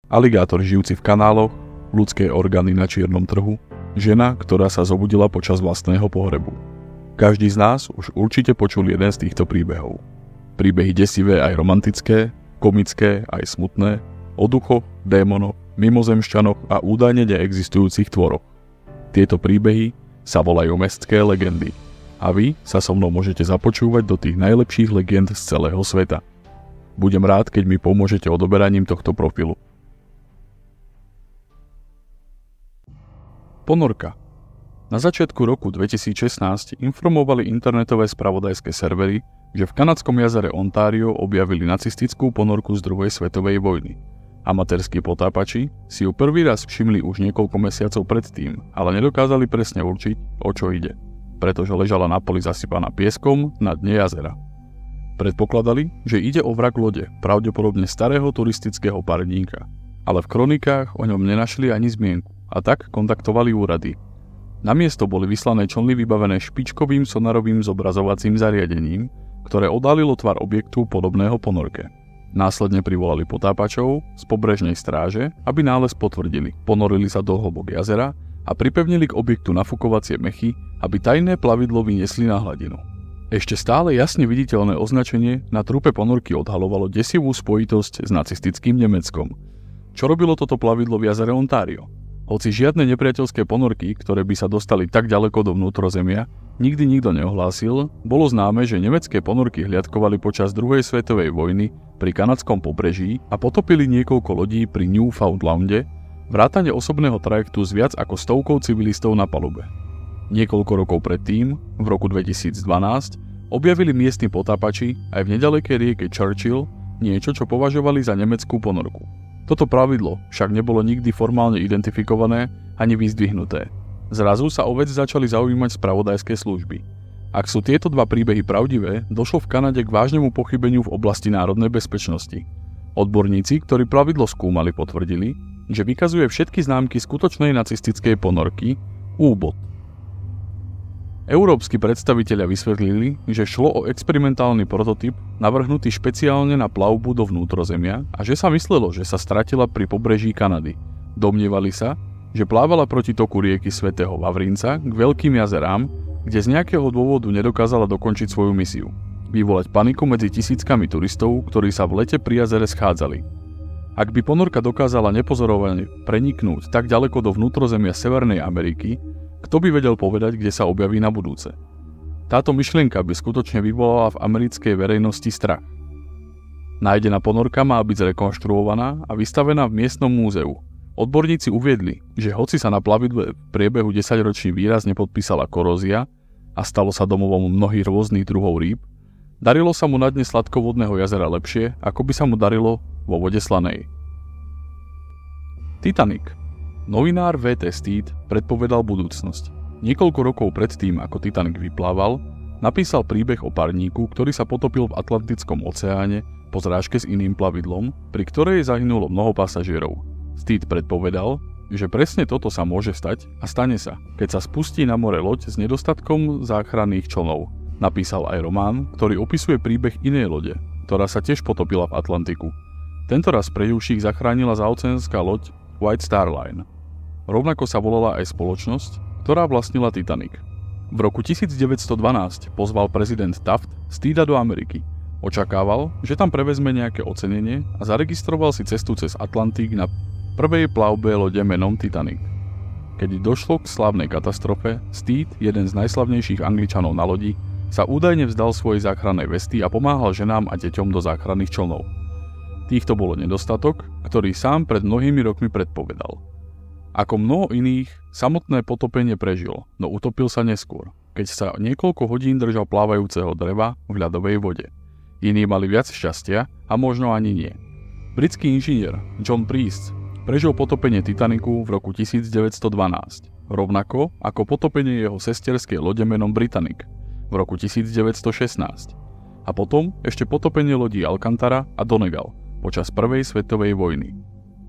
aligátor žijúci v kanáloch, ľudské orgány na čiernom trhu, žena, ktorá sa zobudila počas vlastného pohrebu. Každý z nás už určite počul jeden z týchto príbehov. Príbehy desivé aj romantické, komické aj smutné, o duchoch, démonoch, mimozemšťanoch a údajne neexistujúcich tvoroch. Tieto príbehy sa volajú mestské legendy a vy sa so mnou môžete započúvať do tých najlepších legend z celého sveta. Budem rád, keď mi pomôžete odoberaním tohto profilu. Ponorka. Na začiatku roku 2016 informovali internetové spravodajské servery, že v kanadskom jazere Ontario objavili nacistickú ponorku z druhej svetovej vojny. Amatérski potápači si ju prvý raz všimli už niekoľko mesiacov predtým, ale nedokázali presne určiť, o čo ide, pretože ležala na poli zasypaná pieskom na dne jazera. Predpokladali, že ide o vrak lode, pravdepodobne starého turistického parníka, ale v kronikách o ňom nenašli ani zmienku a tak kontaktovali úrady. Na miesto boli vyslané člny vybavené špičkovým sonarovým zobrazovacím zariadením, ktoré odhalilo tvar objektu podobného ponorke. Následne privolali potápačov z pobrežnej stráže, aby nález potvrdili. Ponorili sa do hlbok jazera a pripevnili k objektu nafukovacie mechy, aby tajné plavidlo vyniesli na hladinu. Ešte stále jasne viditeľné označenie na trupe ponorky odhalovalo desivú spojitosť s nacistickým Nemeckom. Čo robilo toto plavidlo v jazere Ontario? Hoci žiadne nepriateľské ponorky, ktoré by sa dostali tak ďaleko do vnútrozemia, nikdy nikto neohlásil, bolo známe, že nemecké ponorky hliadkovali počas druhej svetovej vojny pri kanadskom pobreží a potopili niekoľko lodí pri Newfoundlande, vrátane osobného trajektu s viac ako stovkou civilistov na palube. Niekoľko rokov predtým, v roku 2012, objavili miestni potápači aj v nedalekej rieke Churchill niečo, čo považovali za nemeckú ponorku. Toto pravidlo však nebolo nikdy formálne identifikované ani vyzdvihnuté. Zrazu sa o vec začali zaujímať spravodajské služby. Ak sú tieto dva príbehy pravdivé, došlo v Kanade k vážnemu pochybeniu v oblasti národnej bezpečnosti. Odborníci, ktorí pravidlo skúmali, potvrdili, že vykazuje všetky známky skutočnej nacistickej ponorky U-bod. Európski predstavitelia vysvetlili, že šlo o experimentálny prototyp navrhnutý špeciálne na plavbu do vnútrozemia a že sa myslelo, že sa stratila pri pobreží Kanady. Domnievali sa, že plávala proti toku rieky Svätého Vavrinca k veľkým jazerám, kde z nejakého dôvodu nedokázala dokončiť svoju misiu. Vyvolať paniku medzi tisíckami turistov, ktorí sa v lete pri jazere schádzali. Ak by ponorka dokázala nepozorovane preniknúť tak ďaleko do vnútrozemia Severnej Ameriky, kto by vedel povedať, kde sa objaví na budúce? Táto myšlienka by skutočne vyvolala v americkej verejnosti strach. Nájdená ponorka má byť zrekonštruovaná a vystavená v miestnom múzeu. Odborníci uviedli, že hoci sa na plavidle v priebehu 10-ročí výrazne podpísala korózia a stalo sa domovom mnohých rôznych druhov rýb, darilo sa mu na dne sladkovodného jazera lepšie, ako by sa mu darilo vo vode slanej. Titanic. Novinár V.T. Steed predpovedal budúcnosť. Niekoľko rokov predtým, ako Titanic vyplával, napísal príbeh o parníku, ktorý sa potopil v Atlantickom oceáne po zrážke s iným plavidlom, pri ktorej zahynulo mnoho pasažierov. Steed predpovedal, že presne toto sa môže stať a stane sa, keď sa spustí na more loď s nedostatkom záchranných člnov. Napísal aj román, ktorý opisuje príbeh inej lode, ktorá sa tiež potopila v Atlantiku. Tentoraz preživších zachránila zaoceánska loď White Star Line. Rovnako sa volala aj spoločnosť, ktorá vlastnila Titanic. V roku 1912 pozval prezident Taft Steeda do Ameriky. Očakával, že tam prevezme nejaké ocenenie a zaregistroval si cestu cez Atlantik na prvej plavbe lode menom Titanic. Keď došlo k slávnej katastrofe, Steed, jeden z najslavnejších Angličanov na lodi, sa údajne vzdal svojej záchrannej vesty a pomáhal ženám a deťom do záchranných člnov. Týchto bolo nedostatok, ktorý sám pred mnohými rokmi predpovedal. Ako mnoho iných, samotné potopenie prežil, no utopil sa neskôr, keď sa niekoľko hodín držal plávajúceho dreva v ľadovej vode. Iní mali viac šťastia a možno ani nie. Britský inžinier John Preece prežil potopenie Titanicu v roku 1912, rovnako ako potopenie jeho sesterskej lode menom Britannic v roku 1916 a potom ešte potopenie lodí Alcantara a Donegal počas prvej svetovej vojny.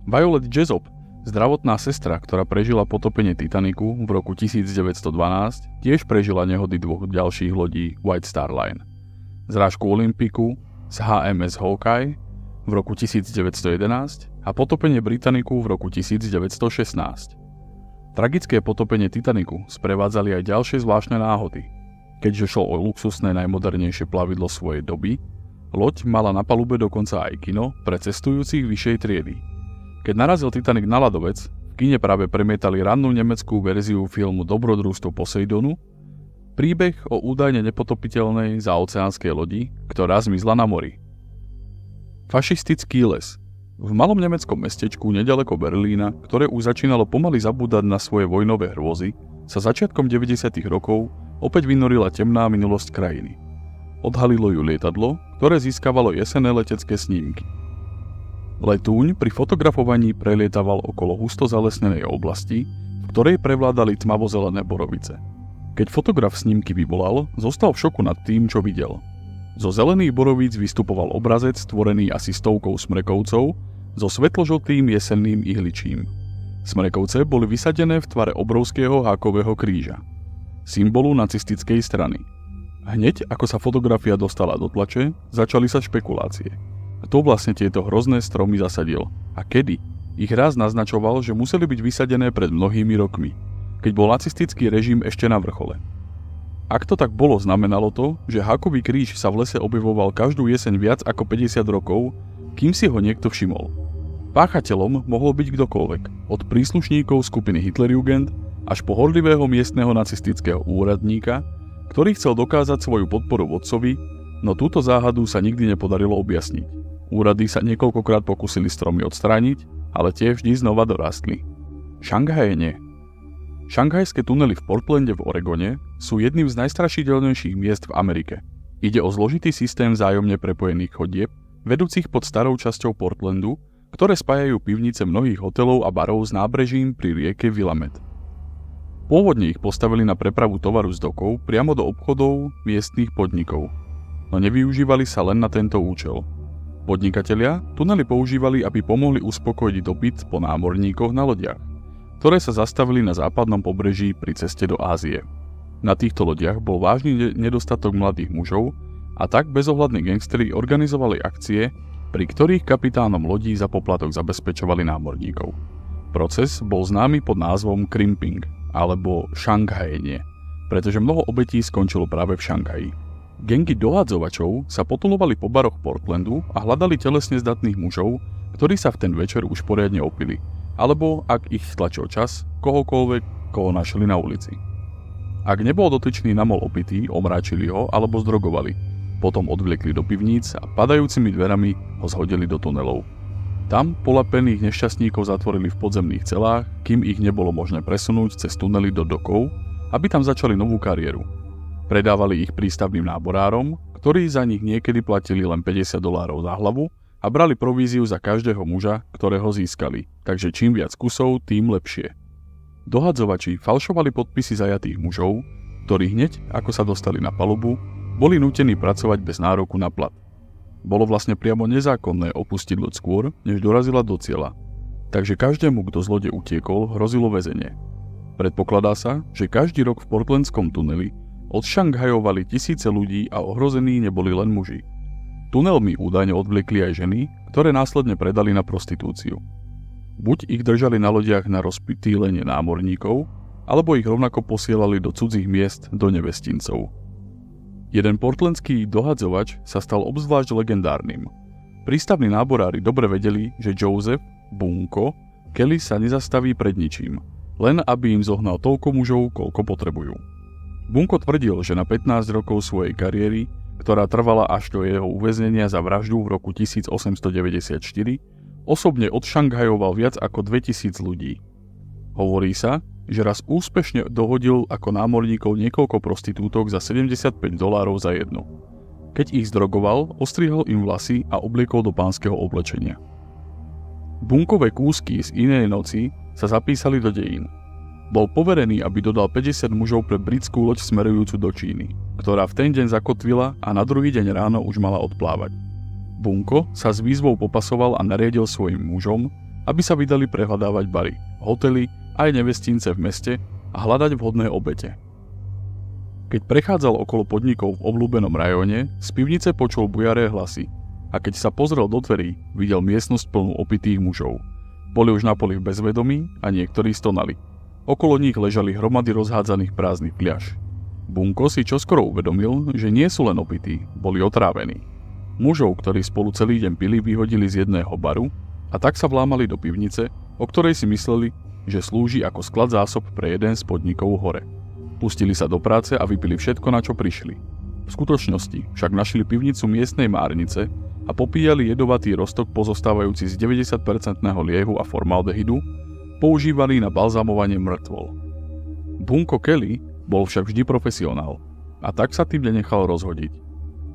Violet Jessop, zdravotná sestra, ktorá prežila potopenie Titanicu v roku 1912, tiež prežila nehody dvoch ďalších lodí White Star Line. Zrážku Olympiku z HMS Hawkeye v roku 1911 a potopenie Britannicu v roku 1916. Tragické potopenie Titanicu sprevádzali aj ďalšie zvláštne náhody. Keďže šlo o luxusné najmodernejšie plavidlo svojej doby, loď mala na palube dokonca aj kino pre cestujúcich vyššej triedy. Keď narazil Titanic na ľadovec, v kine práve premietali rannú nemeckú verziu filmu Dobrodružstvo Poseidonu, príbeh o údajne nepotopiteľnej zaoceánskej lodi, ktorá zmizla na mori. Fašistický les. V malom nemeckom mestečku nedaleko Berlína, ktoré už začínalo pomaly zabúdať na svoje vojnové hrôzy, sa začiatkom 90. rokov opäť vynorila temná minulosť krajiny. Odhalilo ju lietadlo, ktoré získavalo jesenné letecké snímky. Letúň pri fotografovaní prelietaval okolo husto zalesnenej oblasti, v ktorej prevládali tmavozelené borovice. Keď fotograf snímky vyvolal, zostal v šoku nad tým, čo videl. Zo zelených borovíc vystupoval obrazec stvorený asi stovkou smrekovcov so svetložltým jesenným ihličím. Smrekovce boli vysadené v tvare obrovského hákového kríža, symbolu nacistickej strany. Hneď ako sa fotografia dostala do tlače, začali sa špekulácie. Kto vlastne tieto hrozné stromy zasadil a kedy? Ich raz naznačoval, že museli byť vysadené pred mnohými rokmi, keď bol nacistický režim ešte na vrchole. Ak to tak bolo, znamenalo to, že hákový kríž sa v lese objavoval každú jeseň viac ako 50 rokov, kým si ho niekto všimol. Páchateľom mohol byť kdokoľvek, od príslušníkov skupiny Hitlerjugend až po horlivého miestneho nacistického úradníka, ktorý chcel dokázať svoju podporu vodcovi, no túto záhadu sa nikdy nepodarilo objasniť. Úrady sa niekoľkokrát pokúsili stromy odstrániť, ale tie vždy znova dorastli. Šanghaje nie. Šanghajské tunely v Portlande v Oregone sú jedným z najstrašidelnejších miest v Amerike. Ide o zložitý systém vzájomne prepojených chodieb, vedúcich pod starou časťou Portlandu, ktoré spájajú pivnice mnohých hotelov a barov s nábrežím pri rieke Willamette. Pôvodne ich postavili na prepravu tovaru z dokov priamo do obchodov miestnych podnikov, no nevyužívali sa len na tento účel. Podnikatelia tunely používali, aby pomohli uspokojiť dopyt po námorníkoch na lodiach, ktoré sa zastavili na západnom pobreží pri ceste do Ázie. Na týchto lodiach bol vážny nedostatok mladých mužov a tak bezohľadní gangsteri organizovali akcie, pri ktorých kapitánom lodí za poplatok zabezpečovali námorníkov. Proces bol známy pod názvom crimping alebo šanghajenie, pretože mnoho obetí skončilo práve v Šanghaji. Gangy dohadzovačov sa potulovali po baroch Portlandu a hľadali telesne zdatných mužov, ktorí sa v ten večer už poriadne opili, alebo, ak ich tlačil čas, kohokoľvek, koho našli na ulici. Ak nebol dotyčný namol opitý, omráčili ho alebo zdrogovali, potom odvliekli do pivníc a padajúcimi dverami ho zhodili do tunelov. Tam polapených nešťastníkov zatvorili v podzemných celách, kým ich nebolo možné presunúť cez tunely do dokov, aby tam začali novú kariéru. Predávali ich prístavným náborárom, ktorí za nich niekedy platili len $50 za hlavu a brali províziu za každého muža, ktorého získali, takže čím viac kusov, tým lepšie. Dohadzovači falšovali podpisy zajatých mužov, ktorí hneď, ako sa dostali na palubu, boli nútení pracovať bez nároku na plat. Bolo vlastne priamo nezákonné opustiť loď skôr, než dorazila do cieľa, takže každému, kto z lode utiekol, hrozilo väzenie. Predpokladá sa, že každý rok v portlandskom tuneli odšanghajovali tisíce ľudí a ohrození neboli len muži. Tunelmi údajne odvliekli aj ženy, ktoré následne predali na prostitúciu. Buď ich držali na lodiach na rozptýlenie námorníkov, alebo ich rovnako posielali do cudzích miest do nevestincov. Jeden portlandský dohadzovač sa stal obzvlášť legendárnym. Prístavní náborári dobre vedeli, že Joseph Bunko Kelly sa nezastaví pred ničím, len aby im zohnal toľko mužov, koľko potrebujú. Bunko tvrdil, že na 15 rokov svojej kariéry, ktorá trvala až do jeho uväznenia za vraždu v roku 1894, osobne odšanghajoval viac ako 2000 ľudí. Hovorí sa, že raz úspešne dohodil ako námorníkov niekoľko prostitútok za $75 za jednu. Keď ich zdrogoval, ostrihol im vlasy a obliekol do pánskeho oblečenia. Bunkové kúsky z inej noci sa zapísali do dejín. Bol poverený, aby dodal 50 mužov pre britskú loď smerujúcu do Číny, ktorá v ten deň zakotvila a na druhý deň ráno už mala odplávať. Bunko sa s výzvou popasoval a nariadil svojim mužom, aby sa vydali prehľadávať bary, hotely aj nevestince v meste a hľadať vhodné obete. Keď prechádzal okolo podnikov v obľúbenom rajóne, z pivnice počul bujaré hlasy. a keď sa pozrel do dverí, videl miestnosť plnú opitých mužov. Boli už na poli v bezvedomí a niektorí stonali. Okolo nich ležali hromady rozhádzaných prázdnych fľaš. Bunko si čoskoro uvedomil, že nie sú len opití, boli otrávení. Mužov, ktorí spolu celý deň pili, vyhodili z jedného baru a tak sa vlámali do pivnice, o ktorej si mysleli, že slúži ako sklad zásob pre jeden z podnikov hore. Pustili sa do práce a vypili všetko, na čo prišli. V skutočnosti však našli pivnicu miestnej márnice a popíjali jedovatý roztok pozostávajúci z 90% liehu a formaldehydu, používaný na balzamovanie mŕtvol. Bunko Kelly bol však vždy profesionál a tak sa tým nenechal rozhodiť.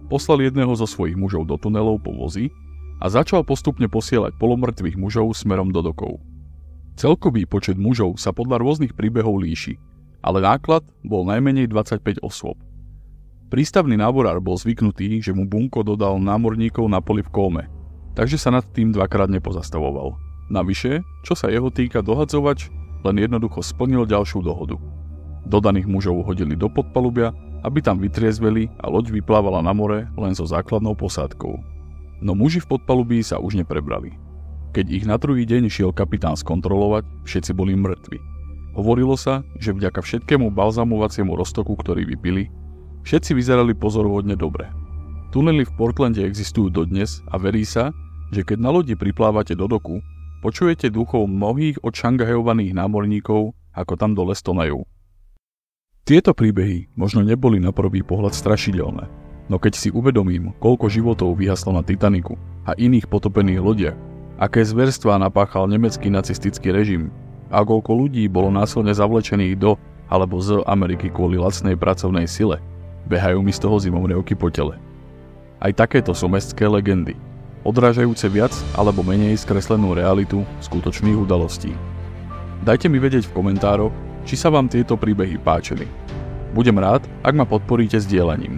Poslal jedného zo svojich mužov do tunelov po vozy a začal postupne posielať polomrtvých mužov smerom do dokov. Celkový počet mužov sa podľa rôznych príbehov líši, ale náklad bol najmenej 25 osôb. Prístavný náborár bol zvyknutý, že mu Bunko dodal námorníkov na poli v kóme, takže sa nad tým dvakrát nepozastavoval. Navyše, čo sa jeho týka, dohadzovač len jednoducho splnil ďalšiu dohodu. Dodaných mužov hodili do podpalubia, aby tam vytriezveli a loď vyplávala na more len so základnou posádkou. No muži v podpalubí sa už neprebrali. Keď ich na druhý deň šiel kapitán skontrolovať, všetci boli mŕtvi. Hovorilo sa, že vďaka všetkému balzamovaciemu roztoku, ktorý vypili, všetci vyzerali pozoruhodne dobre. Tunely v Portlande existujú dodnes a verí sa, že keď na lodi priplávate do doku, počujete duchov mnohých odšangajovaných námorníkov, ako tam dole stonajú. Tieto príbehy možno neboli na prvý pohľad strašidelné, no keď si uvedomím, koľko životov vyhaslo na Titaniku a iných potopených lodiach, aké zverstvá napáchal nemecký nacistický režim a koľko ľudí bolo násilne zavlečených do alebo z Ameriky kvôli lacnej pracovnej sile, behajú mi z toho zimomrievky po tele. Aj takéto sú mestské legendy, odrážajúce viac alebo menej skreslenú realitu skutočných udalostí. Dajte mi vedieť v komentároch, či sa vám tieto príbehy páčili. Budem rád, ak ma podporíte sdielaním.